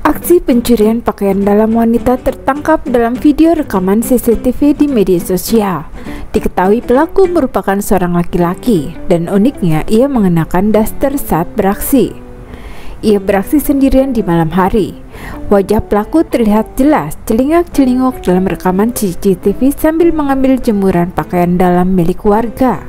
Aksi pencurian pakaian dalam wanita tertangkap dalam video rekaman CCTV di media sosial. Diketahui pelaku merupakan seorang laki-laki dan uniknya ia mengenakan daster saat beraksi. Ia beraksi sendirian di malam hari. Wajah pelaku terlihat jelas celingak-celinguk dalam rekaman CCTV sambil mengambil jemuran pakaian dalam milik warga.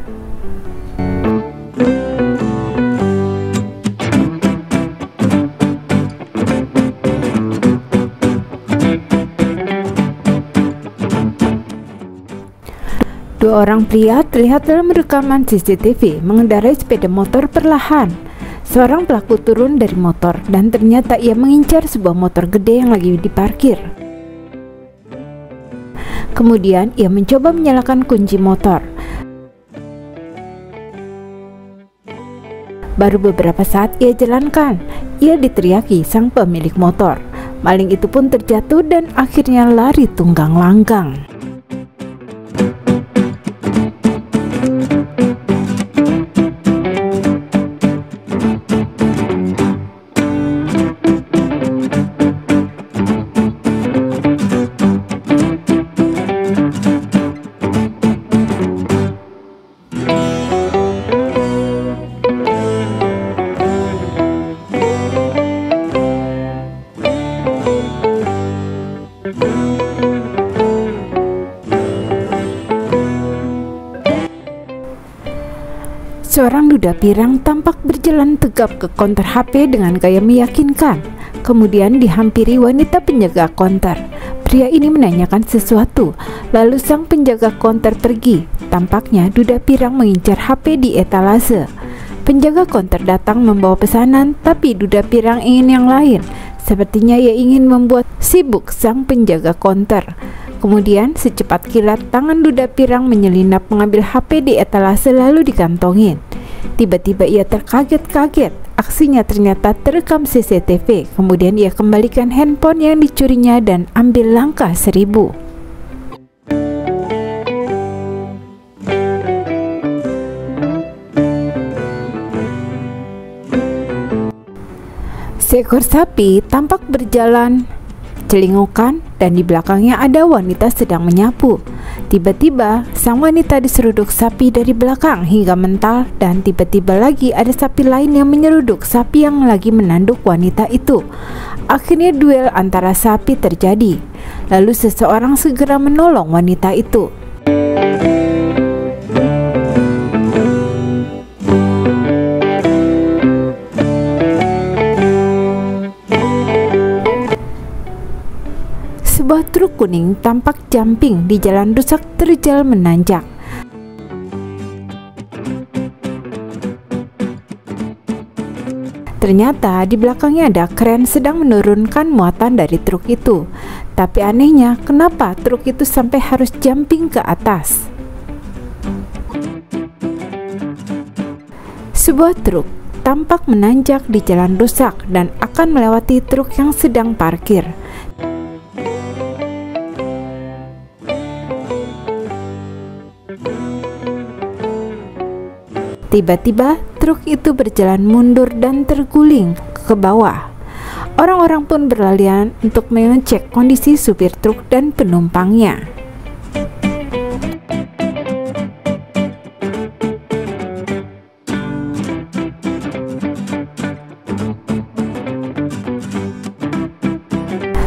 Dua orang pria terlihat dalam rekaman CCTV mengendarai sepeda motor perlahan. Seorang pelaku turun dari motor dan ternyata ia mengincar sebuah motor gede yang lagi diparkir. Kemudian ia mencoba menyalakan kunci motor. Baru beberapa saat ia jalankan, ia diteriaki sang pemilik motor. Maling itu pun terjatuh dan akhirnya lari tunggang langgang. Seorang duda pirang tampak berjalan tegap ke konter HP dengan gaya meyakinkan. Kemudian dihampiri wanita penjaga konter. Pria ini menanyakan sesuatu, lalu sang penjaga konter pergi. Tampaknya duda pirang mengincar HP di etalase. Penjaga konter datang membawa pesanan, tapi duda pirang ingin yang lain. Sepertinya ia ingin membuat sibuk sang penjaga konter. Kemudian secepat kilat tangan duda pirang menyelinap mengambil HP di etalase lalu dikantongin. Tiba-tiba ia terkaget-kaget. Aksinya ternyata terekam CCTV. Kemudian ia kembalikan handphone yang dicurinya dan ambil langkah 1000. Seekor sapi tampak berjalan celingukan dan di belakangnya ada wanita sedang menyapu. Tiba-tiba sang wanita diseruduk sapi dari belakang hingga mental dan tiba-tiba lagi ada sapi lain yang menyeruduk sapi yang lagi menanduk wanita itu. Akhirnya duel antara sapi terjadi. Lalu seseorang segera menolong wanita itu. Sebuah truk kuning tampak jumping di jalan rusak terjal menanjak. Ternyata di belakangnya ada kren sedang menurunkan muatan dari truk itu. Tapi anehnya, kenapa truk itu sampai harus jumping ke atas? Sebuah truk tampak menanjak di jalan rusak dan akan melewati truk yang sedang parkir. Tiba-tiba truk itu berjalan mundur dan terguling ke bawah. Orang-orang pun berlarian untuk mengecek kondisi supir truk dan penumpangnya.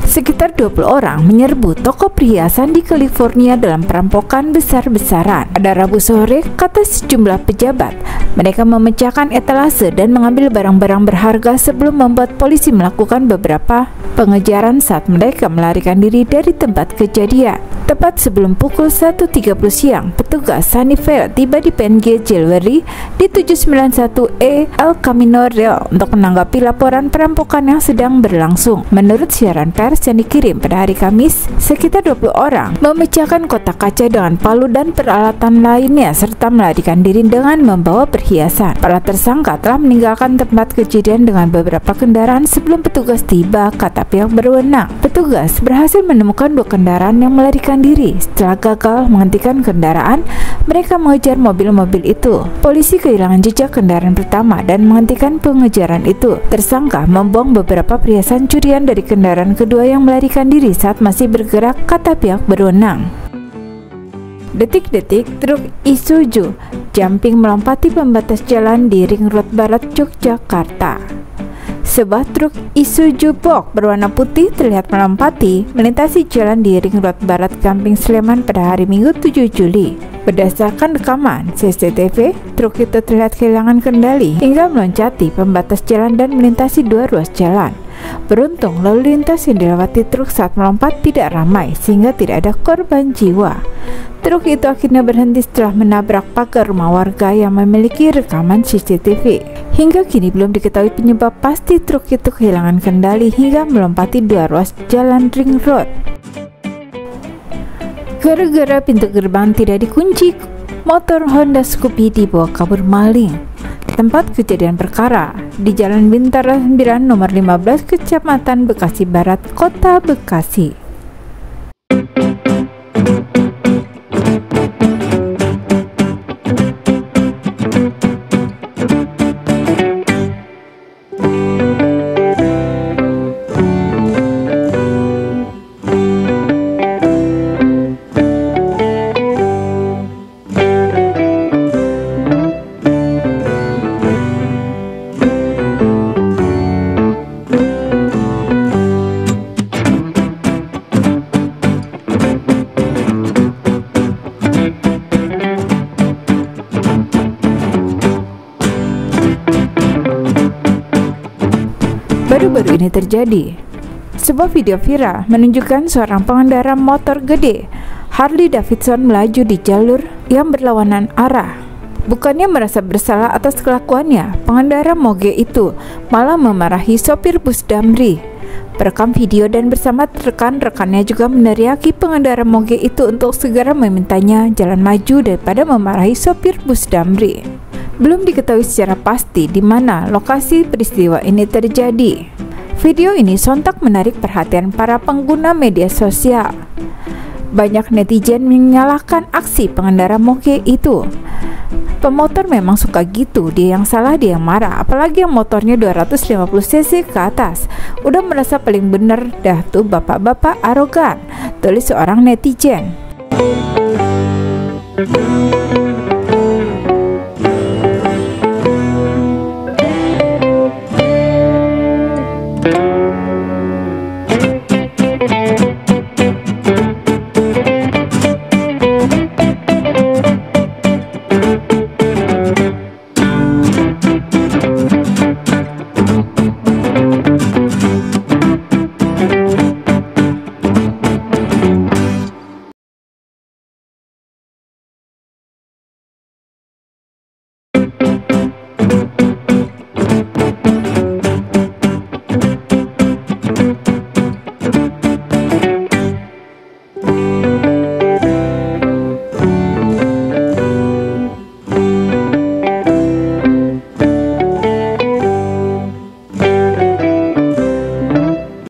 Sekitar 20 orang menyerbu toko perhiasan di California dalam perampokan besar-besaran. Pada Rabu sore, kata sejumlah pejabat, mereka memecahkan etalase dan mengambil barang-barang berharga sebelum membuat polisi melakukan beberapa pengejaran saat mereka melarikan diri dari tempat kejadian. Tepat sebelum pukul 1.30 siang, petugas Sunnyvale tiba di PNG Jewelry di 791E El Camino Real untuk menanggapi laporan perampokan yang sedang berlangsung. Menurut siaran pers yang dikirim pada hari Kamis, sekitar 20 orang memecahkan kotak kaca dengan palu dan peralatan lainnya serta melarikan diri dengan membawa perhiasan. Para tersangka telah meninggalkan tempat kejadian dengan beberapa kendaraan sebelum petugas tiba, kata pihak berwenang. Petugas berhasil menemukan 2 kendaraan yang melarikan diri. Setelah gagal menghentikan kendaraan, mereka mengejar mobil-mobil itu. Polisi kehilangan jejak kendaraan pertama dan menghentikan pengejaran itu. Tersangka membuang beberapa perhiasan curian dari kendaraan kedua yang melarikan diri saat masih bergerak, kata pihak berwenang. Detik-detik truk Isuzu jumping melompati pembatas jalan di Ring Road Barat, Yogyakarta. Sebuah truk Isuzu box berwarna putih terlihat melintasi jalan di Ring Road Barat, Gamping, Sleman pada hari Minggu 7 Juli. Berdasarkan rekaman CCTV, truk itu terlihat kehilangan kendali hingga meloncati pembatas jalan dan melintasi dua ruas jalan. Beruntung, lalu lintas yang dilewati truk saat melompat tidak ramai sehingga tidak ada korban jiwa. Truk itu akhirnya berhenti setelah menabrak pagar rumah warga yang memiliki rekaman CCTV. Hingga kini belum diketahui penyebab pasti truk itu kehilangan kendali hingga melompati dua ruas jalan Ring Road. Gara-gara pintu gerbang tidak dikunci, motor Honda Scoopy dibawa kabur maling. Tempat kejadian perkara di Jalan Bintara 9 nomor 15 Kecamatan Bekasi Barat, Kota Bekasi. Baru-baru ini terjadi. Sebuah video viral menunjukkan seorang pengendara motor gede Harley Davidson melaju di jalur yang berlawanan arah. Bukannya merasa bersalah atas kelakuannya, pengendara moge itu malah memarahi sopir bus Damri. Perekam video dan bersama rekan-rekannya juga meneriaki pengendara moge itu untuk segera memintanya jalan maju daripada memarahi sopir bus Damri. Belum diketahui secara pasti di mana lokasi peristiwa ini terjadi. Video ini sontak menarik perhatian para pengguna media sosial. Banyak netizen menyalahkan aksi pengendara moge itu. Pemotor memang suka gitu, dia yang salah, dia yang marah. Apalagi yang motornya 250 cc ke atas. Udah merasa paling bener dah tuh bapak-bapak arogan, tulis seorang netizen.